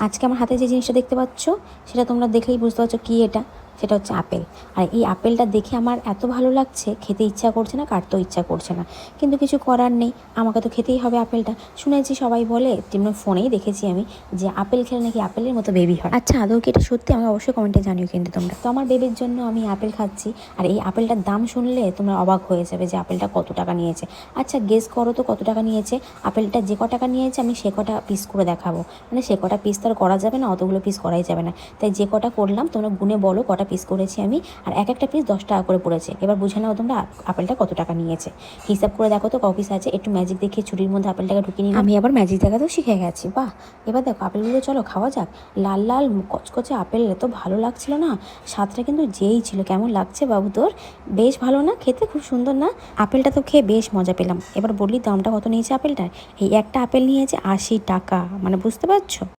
আজকে আমার হাতে যে জিনিসটা দেখতে পাচ্ছ সেটা তোমরা দেখলেই বুঝতে পারছো কী এটা। সেটা হচ্ছে আপেল। আর এই আপেলটা দেখে আমার এত ভালো লাগছে, খেতে ইচ্ছা করছে না, কাটতেও ইচ্ছা করছে না, কিন্তু কিছু করার নেই, আমাকে তো খেতেই হবে আপেলটা। শুনেছি সবাই বলে, যেমন ফোনেই দেখেছি আমি, যে আপেল খেলে নাকি আপেলের মতো বেবি হয়। আচ্ছা, আদৌ কি এটা সত্যি? আমাকে অবশ্যই কমেন্টে জানিও কিন্তু তোমরা। তো আমার বেবির জন্য আমি আপেল খাচ্ছি, আর এই আপেলটার দাম শুনলে তোমরা অবাক হয়ে যাবে যে আপেলটা কত টাকা নিয়েছে। আচ্ছা, গেস করো তো কত টাকা নিয়েছে। আপেলটা যে টাকা নিয়েছে আমি সে কটা পিস করে দেখাবো, মানে সে কটা পিস তো আর করা যাবে না, অতগুলো পিস করাই যাবে না, তাই যে কটা করলাম তোমরা গুনে বলো কটা পিস করেছি আমি। আর এক একটা পিস 10 টাকা করে পড়েছে। এবার বুঝে নাও তোমরা আপেলটা কত টাকা নিয়েছে। হিসাব করে দেখো তো ক পিস আছে। একটু ম্যাজিক দেখিয়ে ছুরির মধ্যে আপেলটাকে ঢুকিয়ে নিলাম। আমি আবার ম্যাজিক দেখাতেও শিখে গেছি। বাহ, এবার দেখো আপেলগুলো চলো খাওয়া যাক। লাল লাল কচকচে আপেল, এত ভালো লাগছিল না, স্বাদটা কিন্তু যেই ছিল। কেমন লাগছে বাবু তোর? বেশ ভালো না খেতে? খুব সুন্দর না? আপেলটা তো খেয়ে বেশ মজা পেলাম। এবার বললি দামটা কত নিয়েছে আপেলটার? এই একটা আপেল নিয়েছে 80 টাকা, মানে বুঝতে পারছো।